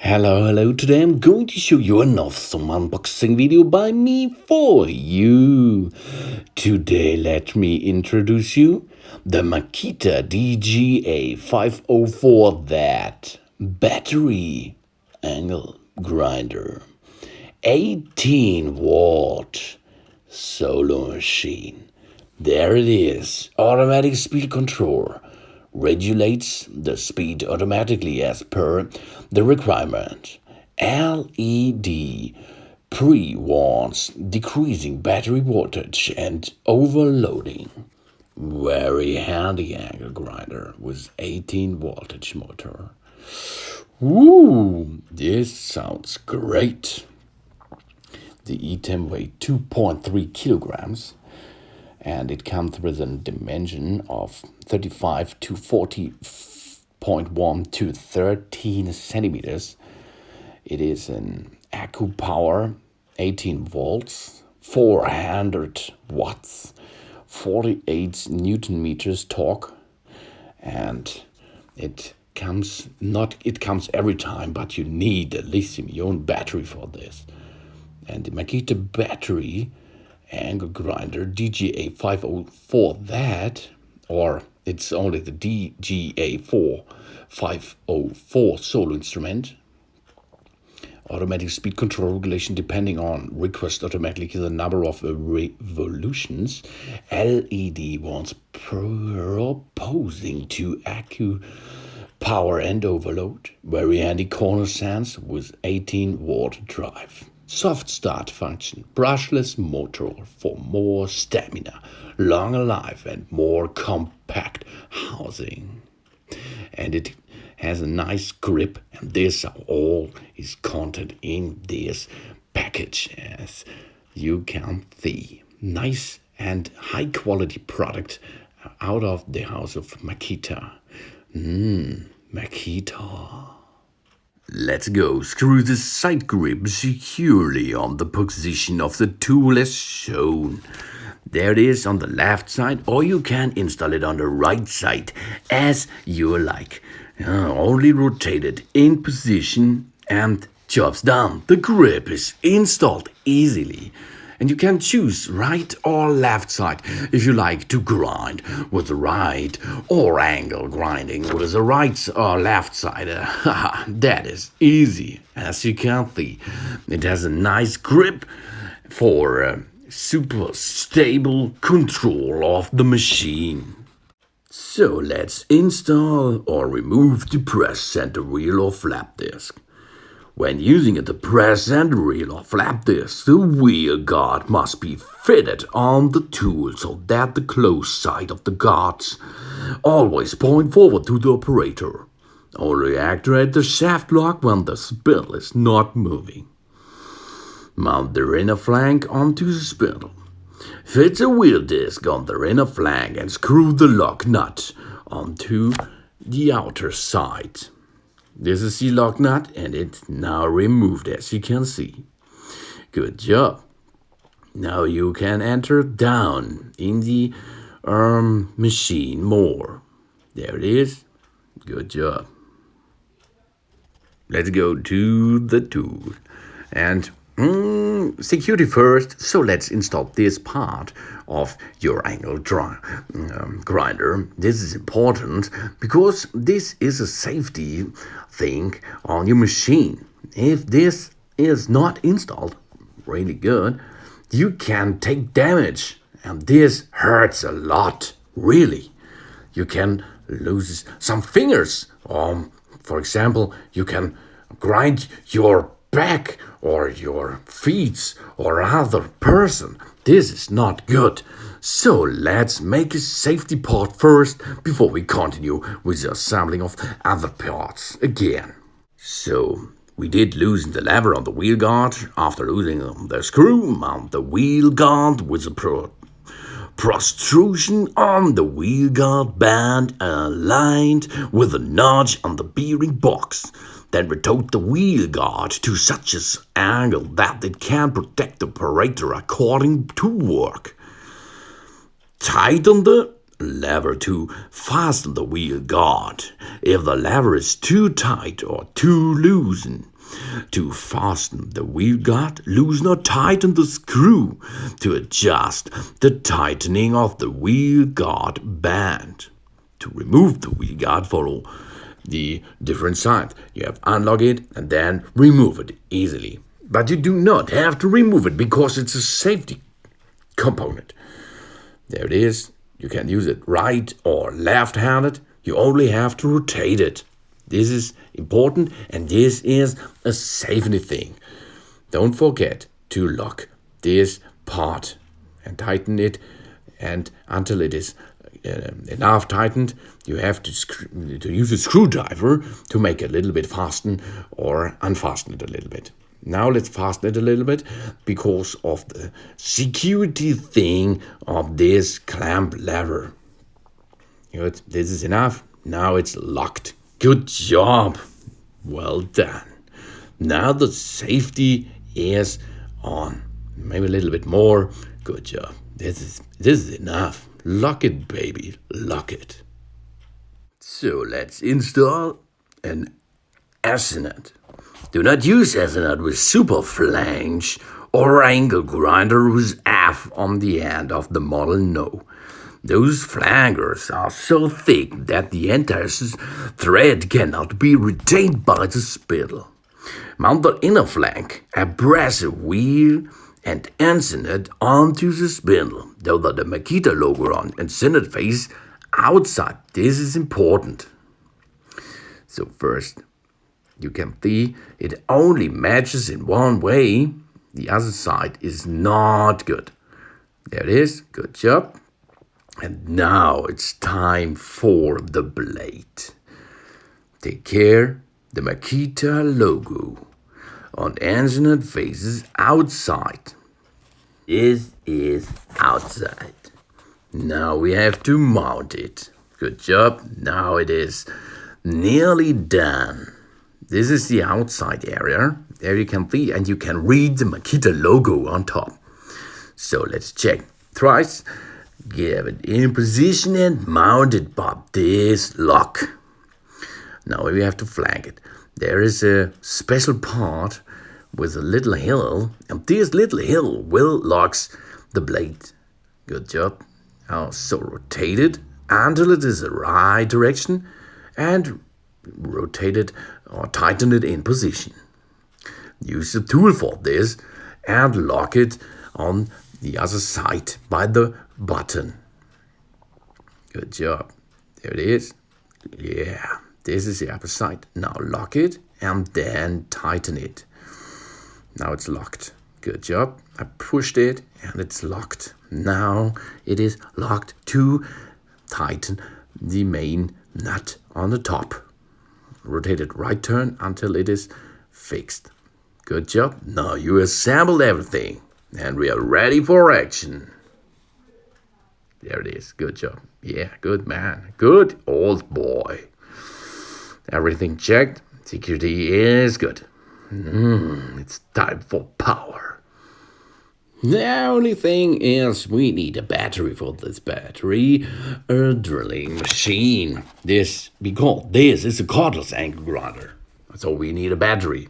Hello, today I'm going to show you an awesome unboxing video by me for you. Today let me introduce you the Makita XAG04Z battery angle grinder. 18-watt solo machine. There it is, automatic speed control. Regulates the speed automatically as per the requirement. LED pre-warns decreasing battery voltage and overloading. Very handy angle grinder with 18 voltage motor. Woo! This sounds great. The item weighs 2.3 kilograms. And it comes with a dimension of 35 to 40.1 to 13 centimeters. It is an Accu power, 18 volts, 400 watts, 48 Newton meters torque, and it comes every time, but you need a lithium-ion battery for this. And the Makita battery angle grinder XAG04Z, or it's only the XAG0504 solo instrument. Automatic speed control regulation depending on request automatically the number of revolutions. LED warns proposing to Accu power and overload. Very handy corner sense with 18-watt drive. Soft start function, brushless motor for more stamina, longer life and more compact housing. And it has a nice grip, and this all is content in this package, as you can see. Nice and high quality product out of the house of Makita. Makita. Let's go. Screw the side grip securely on the position of the tool as shown. There it is on the left side, or you can install it on the right side as you like. Only rotate it in position and job's done. The grip is installed easily. And you can choose right or left side if you like to grind with the right, or angle grinding with the right or left side. That is easy, as you can see. It has a nice grip for super stable control of the machine. So let's install or remove the press center wheel or flap disc. When using the press center wheel or flap disc, the wheel guard must be fitted on the tool so that the closed side of the guards always point forward to the operator. Only activate the shaft lock when the spindle is not moving. Mount the inner flank onto the spindle. Fit the wheel disc on the inner flank and screw the lock nut onto the outer side. This is the lock nut, and it's now removed, as you can see. Good job. Now you can enter down in the machine more. There it is. Good job. Let's go to the tool. And security first, so let's install this part of your angle grinder. This is important because this is a safety thing on your machine. If this is not installed really good, you can take damage, and this hurts a lot, really. You can lose some fingers, or for example, you can grind your back or your feet or other person. This is not good. So let's make a safety part first before we continue with the assembling of other parts again. So we did loosen the lever on the wheel guard. After loosening the screw, mount the wheel guard with a protrusion on the wheel guard band aligned with a notch on the bearing box. Then rotate the wheel guard to such an angle that it can protect the operator according to work. Tighten the lever to fasten the wheel guard. If the lever is too tight or too loose, To fasten the wheel guard, loosen or tighten the screw to adjust the tightening of the wheel guard band. To remove the wheel guard, follow the different sides. You have unlock it and then remove it easily. But you do not have to remove it because it's a safety component. There it is. You can use it right or left-handed. You only have to rotate it. This is important and this is a safety thing. Don't forget to lock this part and tighten it, and until it is enough tightened, you have to use a screwdriver to make it a little bit fasten or unfasten it a little bit. Now let's fasten it a little bit because of the security thing of this clamp lever. Good. This is enough. Now it's locked. Good job. Well done. Now the safety is on. Maybe a little bit more. Good job. This is enough. Lock it, baby. Lock it. So let's install an Ethernet. Do not use Ethernet with super flange or angle grinder with F on the end of the model, no. Those flangers are so thick that the entire thread cannot be retained by the spindle. Mount the inner flank, abrasive wheel, and Ethernet onto the spindle, though the Makita logo on Ethernet face outside. This is important. So first, you can see it only matches in one way. The other side is not good. There it is. Good job. And now it's time for the blade. Take care. The Makita logo on Ethernet faces outside. This is outside. Now we have to mount it. Good job. Now it is nearly done. This is the outside area. There you can see, and you can read the Makita logo on top. So let's check thrice. Give it in position and mount it by this lock. Now we have to flank it. There is a special part with a little hill, and this little hill will locks the blade. Good job. Now so rotate it until it is the right direction and rotate it or tighten it in position. Use the tool for this and lock it on the other side by the button. Good job. There it is. Yeah, this is the upper side. Now lock it and then tighten it. Now it's locked. Good job. I pushed it and it's locked. Now it is locked to tighten the main nut on the top. Rotate it right turn until it is fixed. Good job. Now you assembled everything and we are ready for action. There it is. Good job. Yeah, good man. Good old boy. Everything checked. Security is good. It's time for power. The only thing is we need a battery for this battery. A drilling machine. Because this is a cordless angle grinder. So we need a battery.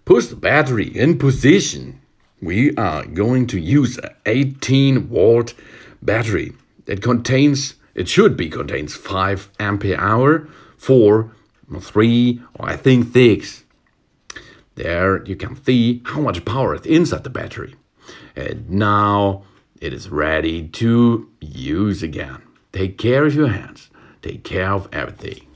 Push the battery in position. We are going to use an 18-volt battery that contains 5 ampere hour, 4, 3, or I think 6. There you can see how much power is inside the battery. And now it is ready to use again. Take care of your hands. Take care of everything.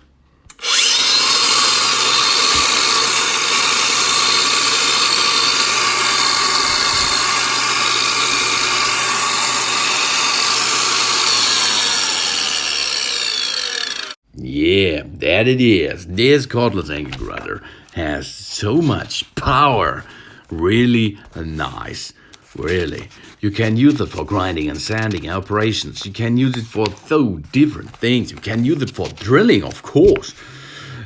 Yeah, that it is. This cordless angle grinder has so much power. Really nice. Really. You can use it for grinding and sanding operations. You can use it for so different things. You can use it for drilling, of course.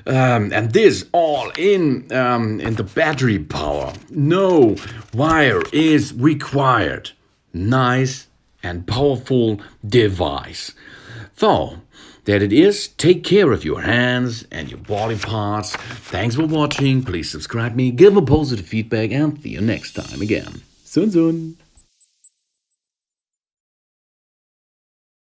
And this all in the battery power. No wire is required. Nice and powerful device. So, that it is. Take care of your hands and your body parts. Thanks for watching. Please subscribe me, give a positive feedback, and see you next time again. Soon.